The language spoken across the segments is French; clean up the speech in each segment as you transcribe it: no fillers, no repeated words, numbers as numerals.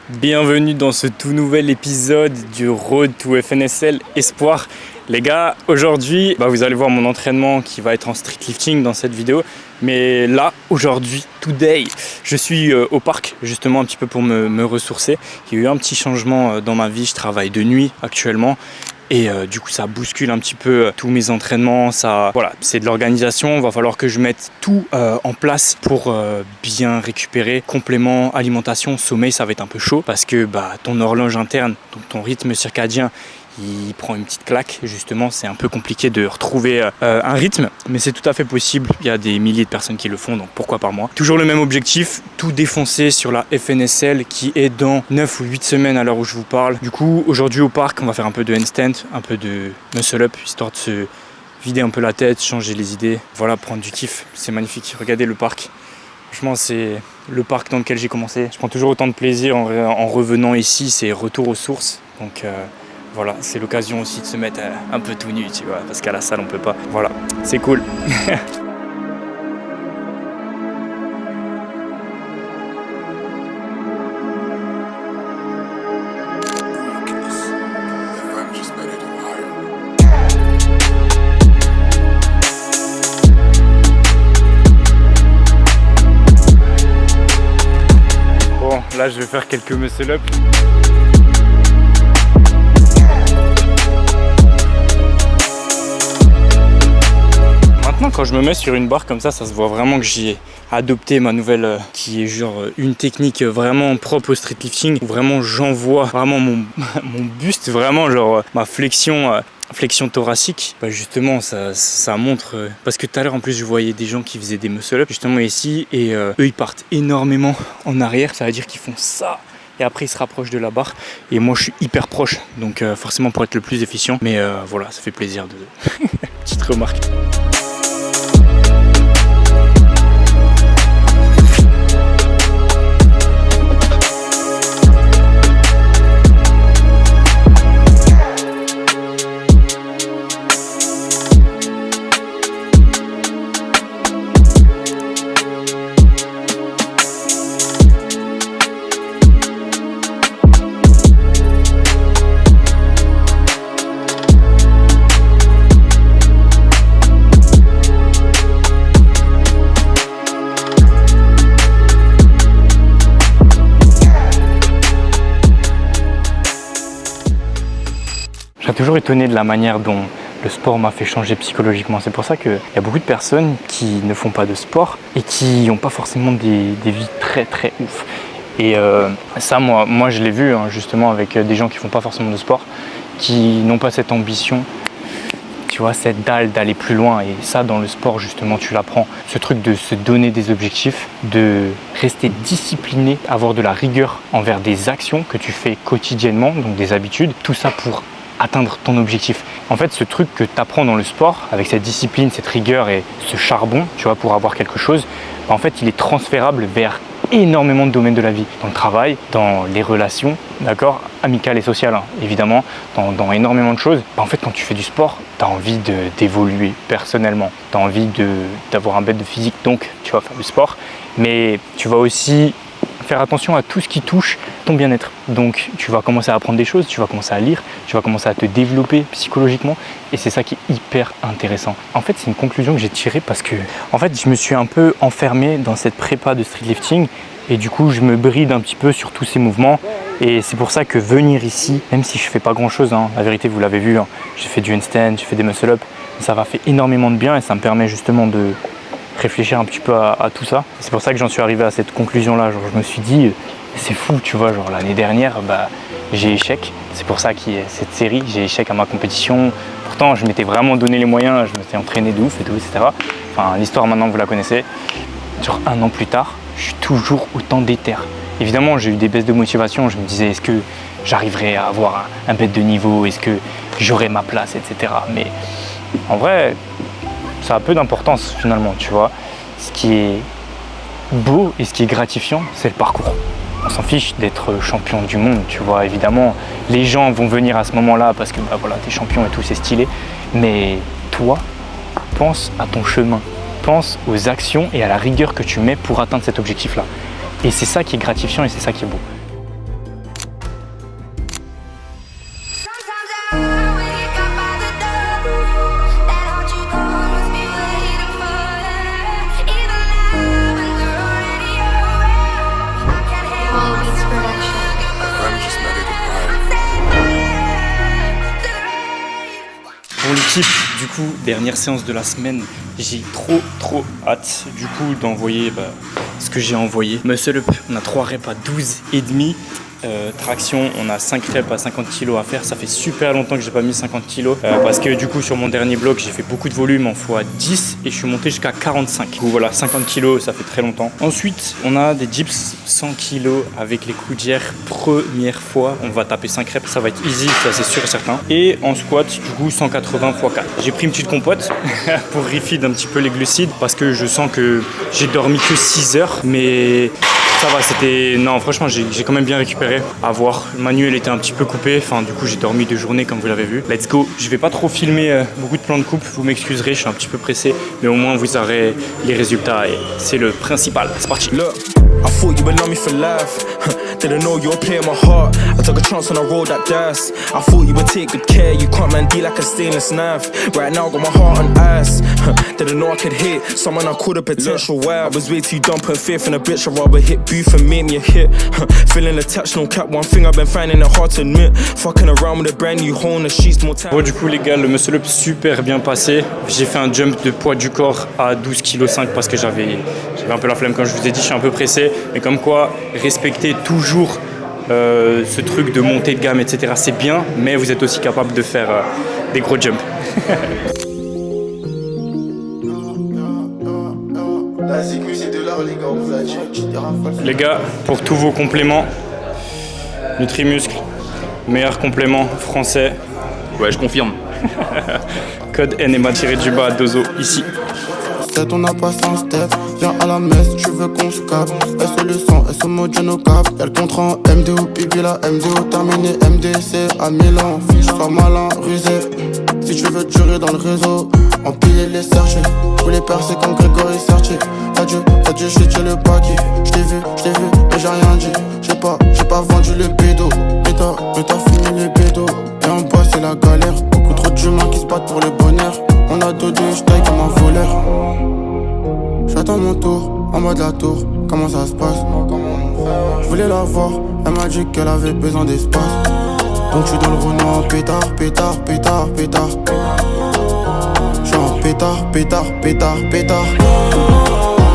Bienvenue dans ce tout nouvel épisode du Road to FNSL Espoir. Les gars, aujourd'hui, vous allez voir mon entraînement qui va être en street lifting dans cette vidéo. Mais là, aujourd'hui, today, je suis au parc justement un petit peu pour me ressourcer. Il y a eu un petit changement dans ma vie, je travaille de nuit actuellement. Et du coup ça bouscule un petit peu tous mes entraînements, voilà, c'est de l'organisation, il va falloir que je mette tout en place pour bien récupérer. Complément, alimentation, sommeil, ça va être un peu chaud parce que ton horloge interne, donc ton rythme circadien, il prend une petite claque. Justement, c'est un peu compliqué de retrouver un rythme, mais c'est tout à fait possible. Il y a des milliers de personnes qui le font, donc pourquoi pas moi. Toujours le même objectif, tout défoncer sur la FNSL qui est dans 9 ou 8 semaines à l'heure où je vous parle. Du coup, aujourd'hui au parc, on va faire un peu de handstand, un peu de muscle up, histoire de se vider un peu la tête, changer les idées. Voilà, prendre du kiff, c'est magnifique. Regardez le parc. Franchement, c'est le parc dans lequel j'ai commencé. Je prends toujours autant de plaisir en revenant ici, c'est retour aux sources. Donc voilà, c'est l'occasion aussi de se mettre un peu tout nu, tu vois, parce qu'à la salle on peut pas. Voilà, c'est cool. Bon, là je vais faire quelques muscle up. Maintenant, quand je me mets sur une barre comme ça se voit vraiment que j'y ai adopté ma nouvelle qui est genre une technique vraiment propre au street lifting où vraiment j'envoie vraiment mon buste, vraiment genre ma flexion thoracique. Justement ça montre parce que tout à l'heure en plus je voyais des gens qui faisaient des muscle up justement ici et eux ils partent énormément en arrière, ça veut dire qu'ils font ça et après ils se rapprochent de la barre et moi je suis hyper proche donc forcément pour être le plus efficient, mais voilà, ça fait plaisir de petite remarque. J'ai toujours étonné de la manière dont le sport m'a fait changer psychologiquement. C'est pour ça qu'il y a beaucoup de personnes qui ne font pas de sport et qui n'ont pas forcément des vies très très ouf. Et ça, moi je l'ai vu justement avec des gens qui ne font pas forcément de sport, qui n'ont pas cette ambition, tu vois, cette dalle d'aller plus loin. Et ça, dans le sport, justement, tu l'apprends. Ce truc de se donner des objectifs, de rester discipliné, avoir de la rigueur envers des actions que tu fais quotidiennement, donc des habitudes. Tout ça pour atteindre ton objectif. En fait, ce truc que tu apprends dans le sport, avec cette discipline, cette rigueur et ce charbon, tu vois, pour avoir quelque chose, en fait, il est transférable vers énormément de domaines de la vie, dans le travail, dans les relations, d'accord, amicales et sociales, évidemment, dans énormément de choses. En fait, quand tu fais du sport, tu as envie d'évoluer personnellement, tu as envie d'avoir un bête de physique, donc tu vas faire du sport, mais tu vas aussi faire attention à tout ce qui touche ton bien-être. Donc tu vas commencer à apprendre des choses, tu vas commencer à lire, tu vas commencer à te développer psychologiquement et c'est ça qui est hyper intéressant. En fait, c'est une conclusion que j'ai tirée parce que en fait, je me suis un peu enfermé dans cette prépa de street lifting et du coup, je me bride un petit peu sur tous ces mouvements et c'est pour ça que venir ici, même si je fais pas grand-chose, la vérité, vous l'avez vu, j'ai fait du handstand, j'ai fait des muscle-up, ça m'a fait énormément de bien et ça me permet justement de réfléchir un petit peu à tout ça. C'est pour ça que j'en suis arrivé à cette conclusion-là. Genre, je me suis dit, c'est fou, tu vois, genre l'année dernière, j'ai échec. C'est pour ça qu'il y a cette série, j'ai échec à ma compétition. Pourtant, je m'étais vraiment donné les moyens, je m'étais entraîné de ouf et tout, etc. Enfin, l'histoire maintenant, vous la connaissez. Genre 1 an plus tard, je suis toujours autant déter. Évidemment, j'ai eu des baisses de motivation. Je me disais, est-ce que j'arriverai à avoir un bête de niveau? Est-ce que j'aurai ma place, etc. Mais en vrai, ça a peu d'importance finalement, tu vois. Ce qui est beau et ce qui est gratifiant, c'est le parcours. On s'en fiche d'être champion du monde, tu vois. Évidemment, les gens vont venir à ce moment-là parce que voilà, t'es champion et tout, c'est stylé. Mais toi, pense à ton chemin. Pense aux actions et à la rigueur que tu mets pour atteindre cet objectif-là. Et c'est ça qui est gratifiant et c'est ça qui est beau. kiff. Du coup, dernière séance de la semaine, j'ai trop hâte du coup d'envoyer ce que j'ai envoyé. Muscle up, on a 3 reps à 12,5. Traction, on a 5 reps à 50 kg à faire. Ça fait super longtemps que j'ai pas mis 50 kg parce que du coup sur mon dernier bloc j'ai fait beaucoup de volume en x10 et je suis monté jusqu'à 45. Du coup voilà, 50 kg ça fait très longtemps. Ensuite on a des dips 100 kg avec les coudières. Première fois on va taper 5 reps, ça va être easy, ça c'est sûr et certain. Et en squat du coup 180 x 4. J'ai pris une petite compote pour refeed un petit peu les glucides parce que je sens que j'ai dormi que 6 heures mais ça va, c'était... Non, franchement, j'ai quand même bien récupéré. À voir. Le manuel était un petit peu coupé. Enfin, du coup, j'ai dormi 2 journées, comme vous l'avez vu. Let's go. Je vais pas trop filmer beaucoup de plans de coupe. Vous m'excuserez, je suis un petit peu pressé. Mais au moins, vous aurez les résultats. Et c'est le principal. C'est parti. I thought you would love me for life. Didn't know you were playing my heart. I took a chance on a road that dice. I thought you would take good care. You can't man D like a stainless knife. Right now got my heart on ice. Didn't know I could hit someone I called a potential wife. I was way too dumb, putting faith in a bitch. I'd rather hit booth and make me a hit. Feeling attached, no cap. One thing I've been finding it hard to admit. Fucking around with a brand new hole in the sheets more time. Bon, du coup les gars, le muscle up super bien passé. J'ai fait un jump de poids du corps à 12,5 kg parce que j'avais un peu la flemme. Comme je vous ai dit, je suis un peu pressé. Mais comme quoi, respectez toujours ce truc de montée de gamme, etc. C'est bien, mais vous êtes aussi capable de faire des gros jumps. Les gars, pour tous vos compléments, Nutrimuscle, meilleur complément français. Ouais, je confirme. Code NMA-du-bas Dozo ici. On n'a pas sans step, viens à la messe, tu veux qu'on se capte. SO le sang, SO mode no cap. Y'a le contrat en MDO, pipi la MDO terminé, MDC à Milan. Fiche, sois malin, rusé. Si tu veux durer dans le réseau, empiler les sergés. Tous les percer comme Grégory Sertier. Adieu, je suis chez le paquet. J't'ai vu, mais j'ai rien dit. J'ai pas vendu le bédo. Mais t'as fini les bédos. Et en bas c'est la galère. Beaucoup trop d'humains qui se battent pour le bonheur. On a dodé, j'taille comme un voleur. J'attends mon tour, en mode la tour, comment ça se passe? Je voulais la voir, elle m'a dit qu'elle avait besoin d'espace. Donc je suis dans le Renault en pétard. J'suis en pétard. Elle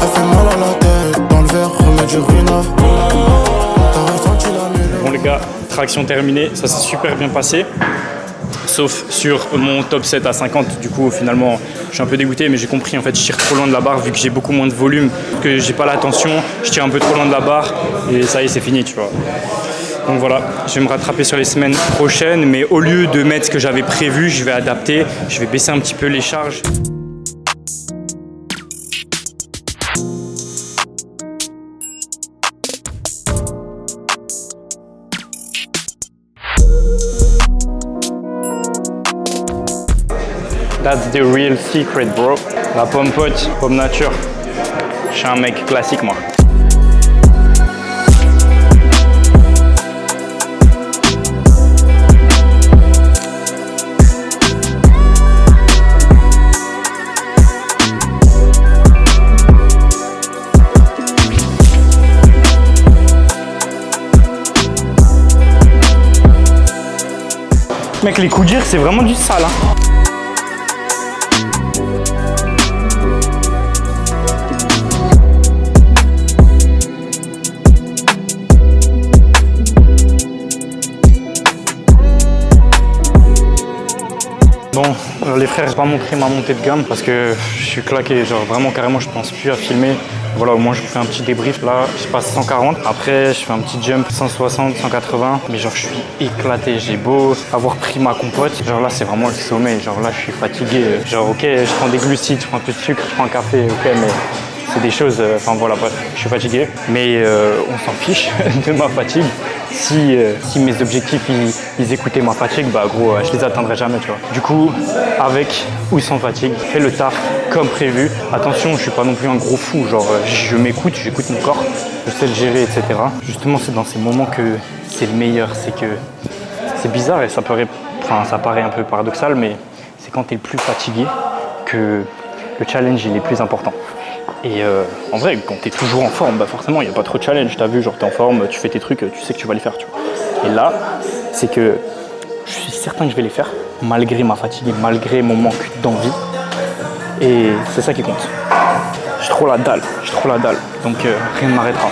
fait mal à la tête, dans le verre, remets du Runa. T'as ressenti la mélodie. Bon les gars, traction terminée, ça s'est super bien passé. Sauf sur mon top 7 à 50, du coup finalement je suis un peu dégoûté, mais j'ai compris en fait je tire trop loin de la barre vu que j'ai beaucoup moins de volume, que j'ai pas la tension, je tire un peu trop loin de la barre et ça y est c'est fini tu vois. Donc voilà, je vais me rattraper sur les semaines prochaines, mais au lieu de mettre ce que j'avais prévu, je vais adapter, je vais baisser un petit peu les charges. That's the real secret, bro. La pomme pote, pomme nature. Je suis un mec classique, moi. Mec, les coups durs, c'est vraiment du sale, hein. Bon, les frères, j'ai pas montré ma montée de gamme parce que je suis claqué, genre vraiment carrément je pense plus à filmer. Voilà, au moins je vous fais un petit débrief. Là, je passe 140. Après, je fais un petit jump 160, 180. Mais genre, je suis éclaté. J'ai beau avoir pris ma compote. Genre là, c'est vraiment le sommet. Genre là, je suis fatigué. Genre, ok, je prends des glucides, je prends un peu de sucre, je prends un café, ok, mais c'est des choses, enfin voilà, bref, je suis fatigué. Mais on s'en fiche de ma fatigue. Si mes objectifs, ils écoutaient ma fatigue, bah gros, je les atteindrai jamais, tu vois. Du coup, avec ou sans fatigue, fais le taf comme prévu. Attention, je suis pas non plus un gros fou, genre je m'écoute, j'écoute mon corps, je sais le gérer, etc. Justement, c'est dans ces moments que c'est le meilleur, c'est que c'est bizarre et ça paraît un peu paradoxal, mais c'est quand tu es le plus fatigué que le challenge il est plus important. Et en vrai, quand tu es toujours en forme, bah forcément, il n'y a pas trop de challenge. Tu as vu, genre tu es en forme, tu fais tes trucs, tu sais que tu vas les faire. Tu vois. Et là, c'est que je suis certain que je vais les faire malgré ma fatigue et malgré mon manque d'envie. Et c'est ça qui compte. J'ai trop la dalle, donc rien ne m'arrêtera.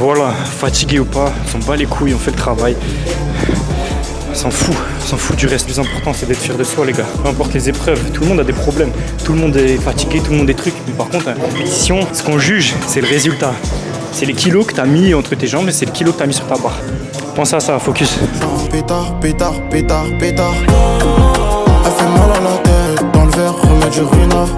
Voilà, fatigué ou pas, on s'en bat les couilles, on fait le travail. On s'en fout du reste. Le plus important, c'est d'être fier de soi, les gars. Peu importe les épreuves, tout le monde a des problèmes. Tout le monde est fatigué, tout le monde est truc. Mais par contre, en compétition, ce qu'on juge, c'est le résultat. C'est les kilos que t'as mis entre tes jambes et c'est le kilo que t'as mis sur ta barre. Pense à ça, focus. Pétard. Elle fait mal à la tête, dans le verre, remets du ruinard.